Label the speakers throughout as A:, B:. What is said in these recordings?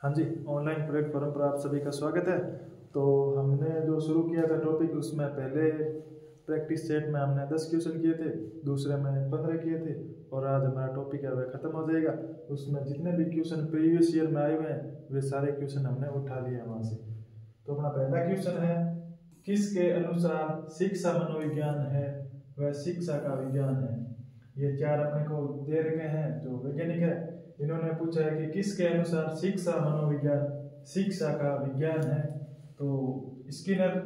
A: हाँ जी, online platform पर आप सभी का स्वागत है। तो हमने जो शुरू किया था टॉपिक, उसमें पहले प्रैक्टिस सेट में हमने 10 क्वेश्चन किए थे, दूसरे में 15 किए थे और आज हमारा टॉपिक है वह ख़त्म हो जाएगा। उसमें जितने भी क्वेश्चन प्रीवियस ईयर में आए हुए हैं वे सारे क्वेश्चन हमने उठा लिए हैं वहाँ से। तो अपना पहला क्वेश्चन है, किसके अनुसार शिक्षा मनोविज्ञान है वह शिक्षा का विज्ञान है। ये चार अपने को दे रखे हैं जो वैज्ञानिक है। इन्होंने पूछा है कि किसके अनुसार शिक्षा मनोविज्ञान शिक्षा का विज्ञान है। तो स्किनर,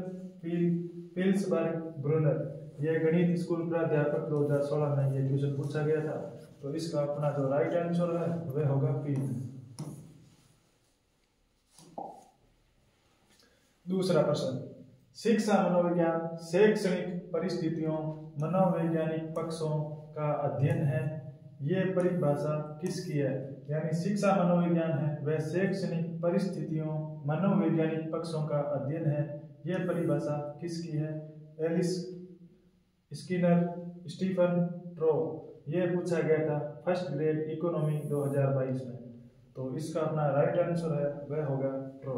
A: पिल्सबर्ग, ब्रूनर, ये गणित स्कूल प्राध्यापक 2016 में ये क्वेश्चन पूछा गया था। तो इसका अपना जो राइट आंसर है वह होगा पी। दूसरा प्रश्न, शिक्षा मनोविज्ञान शैक्षणिक परिस्थितियों मनोवैज्ञानिक पक्षों का अध्ययन है। ये परिभाषा किसकी है? यानी शिक्षा मनोविज्ञान है वह शैक्षणिक परिस्थितियों मनोवैज्ञानिक पक्षों का अध्ययन है। यह परिभाषा किसकी है? एलिस, स्किनर, स्टीफन ट्रो। ये पूछा गया था फर्स्ट ग्रेड इकोनॉमी 2022 में। तो इसका अपना राइट आंसर है वह होगा ट्रो।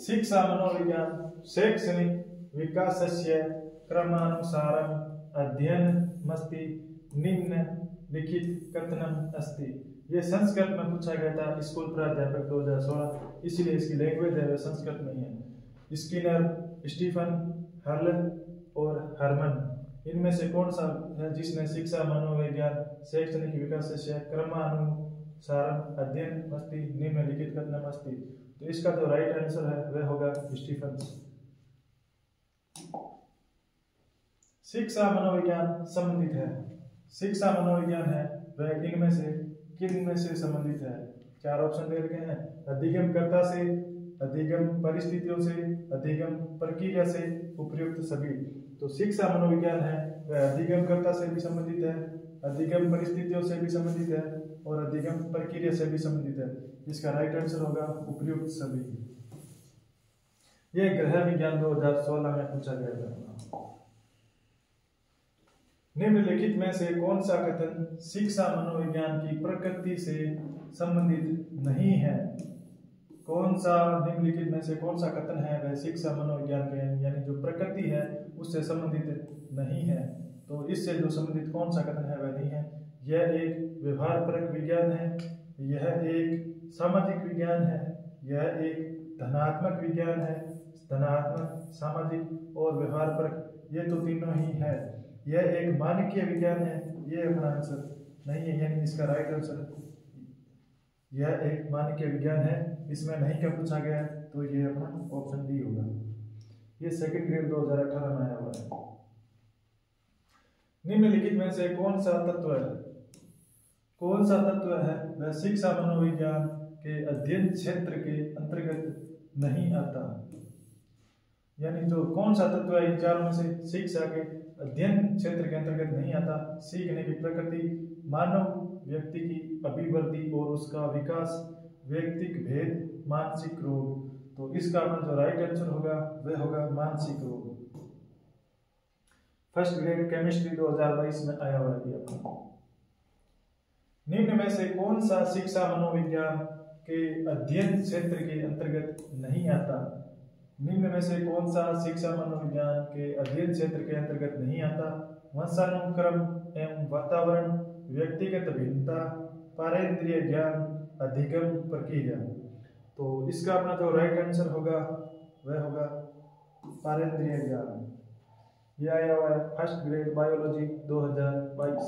A: शिक्षा मनोविज्ञान शैक्षणिक विकासस्य क्रमानुसारम् अध्ययनमस्ति निम्नलिखित कथनम् अस्ति। ये संस्कृत में पूछा गया था स्कूल प्राध्यापक 2016, इसलिए इसकी लैंग्वेज है वह संस्कृत नहीं है। स्किनर, स्टीफन, हर्ल और हरमन, इनमें से कौन सा है जिसने शिक्षा मनोविज्ञान शैक्षणिक विकासस्य क्रमानुसारम् अध्ययनमस्ति निम्नलिखित कथनम् अस्ति। तो इसका जो राइट आंसर है वह होगा स्टीफन। शिक्षा मनोविज्ञान संबंधित है। शिक्षा मनोविज्ञान है वह इनमें से किन में से संबंधित है? चार ऑप्शन दे रखे हैं। अधिगमकर्ता से, अधिगम परिस्थितियों से, अधिगम प्रक्रिया से, उपयुक्त सभी। तो शिक्षा मनोविज्ञान है वह अधिगमकर्ता से भी संबंधित है, अधिगम परिस्थितियों से भी संबंधित है और अधिगम प्रक्रिया से भी संबंधित है। इसका राइट आंसर होगा उपयुक्त सभी। यह गृह विज्ञान 2016 में पूछा गया था। निम्नलिखित में से कौन सा कथन शिक्षा मनोविज्ञान की प्रकृति से संबंधित नहीं है? कौन सा निम्नलिखित में से कौन सा कथन है वह शिक्षा मनोविज्ञान के यानी जो प्रकृति है उससे संबंधित नहीं है? तो इससे जो संबंधित कौन सा कथन है वह नहीं है। यह एक व्यवहारपरक विज्ञान है, यह एक सामाजिक विज्ञान है, यह एक धनात्मक विज्ञान है, धनात्मक, सामाजिक और व्यवहारपरक, ये तो तीनों ही है। यह एक मानकीय विज्ञान है, ये अपना आंसर नहीं है, यानी इसका राइट आंसर यह एक मानकीय विज्ञान है। इसमें नहीं क्या पूछा गया है तो ये अपना ऑप्शन डी होगा। ये सेकंड ग्रेड 2018 में आया हुआ है। निम्नलिखित में से कौन सा तत्व है, कौन सा तत्व है वह शिक्षा मनोविज्ञान के अध्ययन क्षेत्र के अंतर्गत नहीं आता? यानी जो कौन सा तत्व है इन चारों में से शिक्षा के अध्ययन क्षेत्र के अंतर्गत नहीं आता? सीखने की प्रकृति, मानव व्यक्ति की अभिवृद्धि और उसका विकास, व्यक्तिक भेद, मानसिक रोग। तो इसका अपना जो राइट आंसर होगा वह होगा मानसिक रोग। फर्स्ट ग्रेड केमिस्ट्री 2022 में आया हुआ है। निम्न में से कौन सा शिक्षा मनोविज्ञान के अध्ययन क्षेत्र के अंतर्गत नहीं आता? निम्न में से कौन सा शिक्षा मनोविज्ञान के अध्ययन क्षेत्र के अंतर्गत नहीं आता? वंशानुक्रम एवं वातावरण, व्यक्तिगत भिन्नता, पारेंद्रिय ज्ञान, अधिगम प्रक्रिया। तो इसका अपना जो राइट आंसर होगा वह होगा पारेंद्रिय ज्ञान। यह आया हुआ है फर्स्ट ग्रेड बायोलॉजी 2022।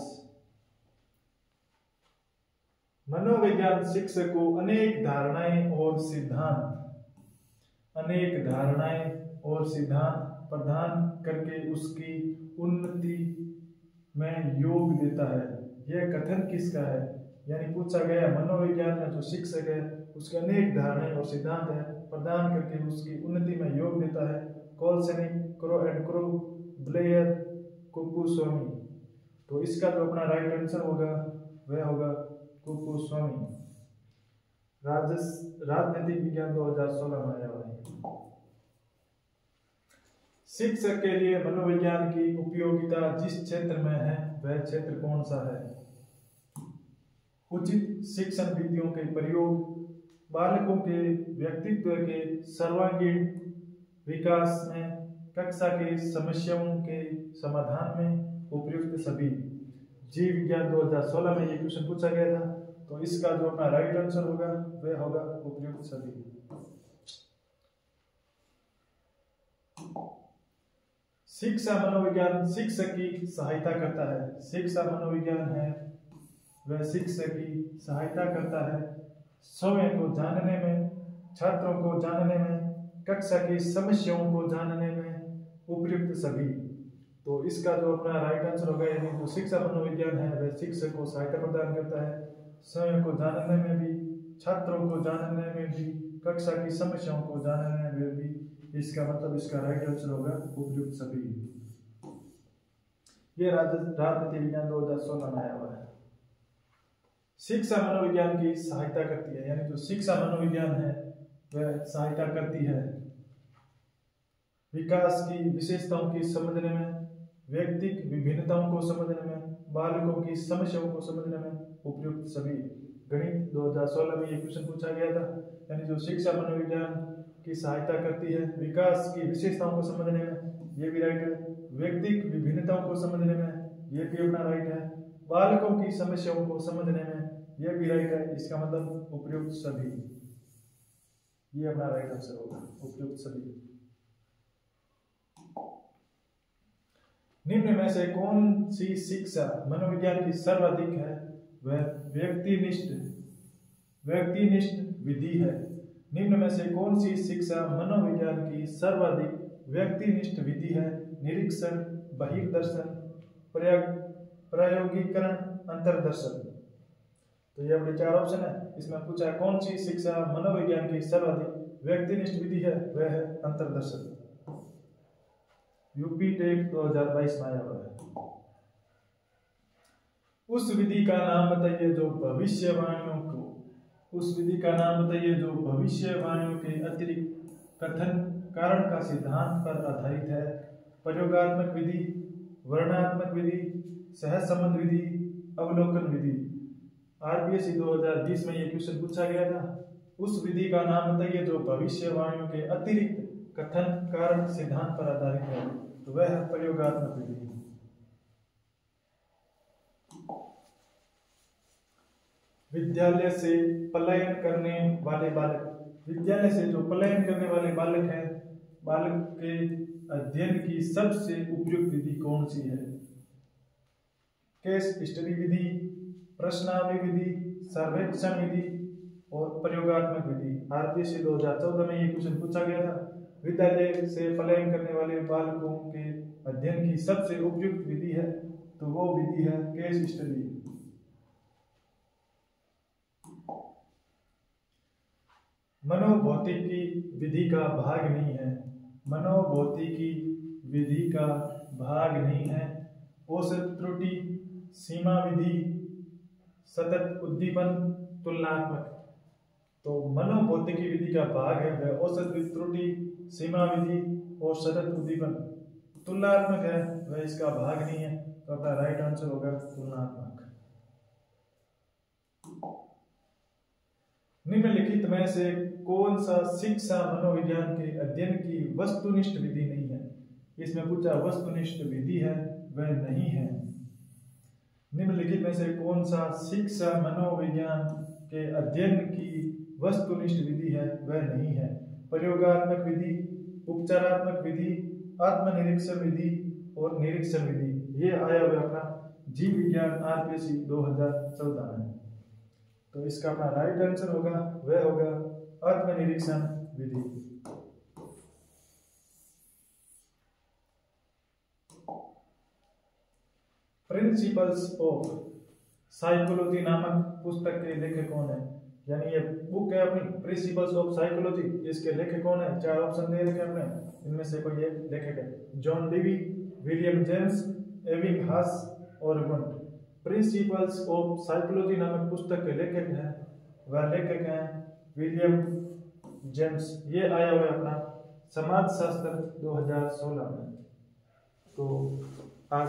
A: मनोविज्ञान शिक्षक को अनेक धारणाएं और सिद्धांत प्रदान करके उसकी उन्नति में योग देता है। यह कथन किसका है? यानी पूछा गया मनोविज्ञान में जो शिक्षक है उसके अनेक धारणाएं और सिद्धांत है प्रदान करके उसकी उन्नति में योग देता है। कोलसेनिक, crow and crow, Blair, Kuppuswami. तो इसका जो अपना राइट आंसर होगा वह होगा कुपुस्वामी। राजनीतिक विज्ञान 2016 में आया हुआ है। शिक्षक के लिए मनोविज्ञान की उपयोगिता जिस क्षेत्र में है वह क्षेत्र कौन सा है? उचित शिक्षण विधियों के प्रयोग बालकों के व्यक्तित्व के सर्वांगीण विकास में, कक्षा के समस्याओं के समाधान में उपयुक्त सभी। जीव विज्ञान 2016 में ये क्वेश्चन पूछा गया था, तो इसका जो अपना राइट आंसर होगा वह होगा उपयुक्त सभी। शिक्षा मनोविज्ञान शिक्षक की सहायता करता है। शिक्षा मनोविज्ञान है वह शिक्षक की सहायता करता है स्वयं को जानने में, छात्रों को जानने में, कक्षा की समस्याओं को जानने में उपयुक्त सभी। तो इसका जो अपना राइट आंसर होगा, यानी जो शिक्षा मनोविज्ञान है वह शिक्षक को सहायता प्रदान करता है स्वयं को जानने में भी, छात्रों को जानने में भी, कक्षा की समस्याओं को जानने में भी। इसका मतलब इसका राइट आंसर होगा उपयुक्त सभी। ये राजनीति विज्ञान 2016 में आया हुआ है। शिक्षा मनोविज्ञान की सहायता करती है, यानी जो शिक्षा मनोविज्ञान है वह सहायता करती है विकास की विशेषताओं की समझने में, व्यक्तिक विभिन्नताओं को समझने में, बालकों की समस्याओं को समझने में उपयुक्त सभी। गणित 2016 में ये क्वेश्चन पूछा गया था, यानी जो शिक्षा मनोविज्ञान की सहायता करती है विकास की विशेषताओं को समझने में, ये भी राइट है। व्यक्तिक विभिन्नताओं को समझने में, ये भी अपना राइट है। बालकों की समस्याओं को समझने में, ये भी राइट है। इसका मतलब उपयुक्त सभी, ये अपना राइट आंसर होगा उपयुक्त सभी। निम्न में से कौन सी शिक्षा मनोविज्ञान की सर्वाधिक है? वह व्यक्तिनिष्ठ विधि है। निम्न में से कौन सी शिक्षा मनोविज्ञान की सर्वाधिक व्यक्तिनिष्ठ विधि है? निरीक्षण, बहिर्दर्शन, प्रायोगिकरण, अंतर्दर्शन। तो ये अपने 4 ऑप्शन है। इसमें पूछा है कौन सी शिक्षा मनोविज्ञान की सर्वाधिक व्यक्तिनिष्ठ विधि है? वह है अंतर्दर्शन। यूपी टेट 2022 में आया हुआ है। उस विधि का नाम बताइए जो भविष्यवाणियों को, उस विधि का नाम बताइए जो भविष्यवाणियों के अतिरिक्त कथन कारण का सिद्धांत पर आधारित है। प्रयोगात्मक विधि, वर्णनात्मक विधि, सहज संबंध विधि, अवलोकन विधि। आरपीएससी 2020 में ये क्वेश्चन पूछा गया था। उस विधि का नाम बताइए जो भविष्यवाणियों के अतिरिक्त कथन कारण सिद्धांत पर आधारित है, तो वह है प्रयोगात्मक विधि। विद्यालय से पलायन करने वाले बालक, विद्यालय से जो पलायन करने वाले बालक हैं, बालक के अध्ययन की सबसे उपयुक्त विधि कौन सी है? केस स्टडी विधि, प्रश्नावली विधि, सर्वेक्षण विधि और प्रयोगात्मक विधि। आरपीएससी 2014 में ये क्वेश्चन पूछा गया था। विद्यालय से पलायन करने वाले बालकों के अध्ययन की सबसे उपयुक्त विधि है, तो वो विधि है केस स्टडी। मनोभौतिकी विधि का भाग नहीं है, मनोभौतिकी विधि का भाग नहीं है। औसत त्रुटि, सीमा विधि, सतत उद्दीपन, तुलनात्मक। तो मनोभौतिकी विधि का भाग है वह औसत त्रुटि, सीमा विधि और सतत उद्दीपन। तुलनात्मक है वह इसका भाग नहीं है, तो अपना राइट आंसर होगा तुलनात्मक। निम्नलिखित में से कौन सा शिक्षा मनोविज्ञान के अध्ययन की वस्तुनिष्ठ विधि नहीं है? इसमें पूछा वस्तुनिष्ठ विधि है, वह नहीं है। निम्नलिखित में से कौन सा शिक्षा मनोविज्ञान के अध्ययन की वस्तुनिष्ठ विधि है? वह नहीं है। प्रयोगात्मक विधि, उपचारात्मक विधि, आत्मनिरीक्षण विधि और निरीक्षण विधि। ये आया हुआ अपना जीव विज्ञान आरपीएससी 2014 में। तो इसका अपना राइट आंसर होगा वह होगा आत्मनिरीक्षण विधि। प्रिंसिपल्स ऑफ साइकोलॉजी नामक पुस्तक के लेखक कौन है? यानी ये बुक है अपनी प्रिंसिपल्स ऑफ साइकोलॉजी, इसके लेखक कौन है? 4 ऑप्शन दे रखे हमने, इनमें से कोई एक लेखक है। जॉन डेवी, विलियम जेम्स, एबिंगहास और वुंट। प्रिंसिपल्स ऑफ साइकोलॉजी नामक पुस्तक के लेखक हैं, वह लेखक हैं विलियम जेम्स। ये आया हुआ है अपना समाजशास्त्र 2016 में। तो आज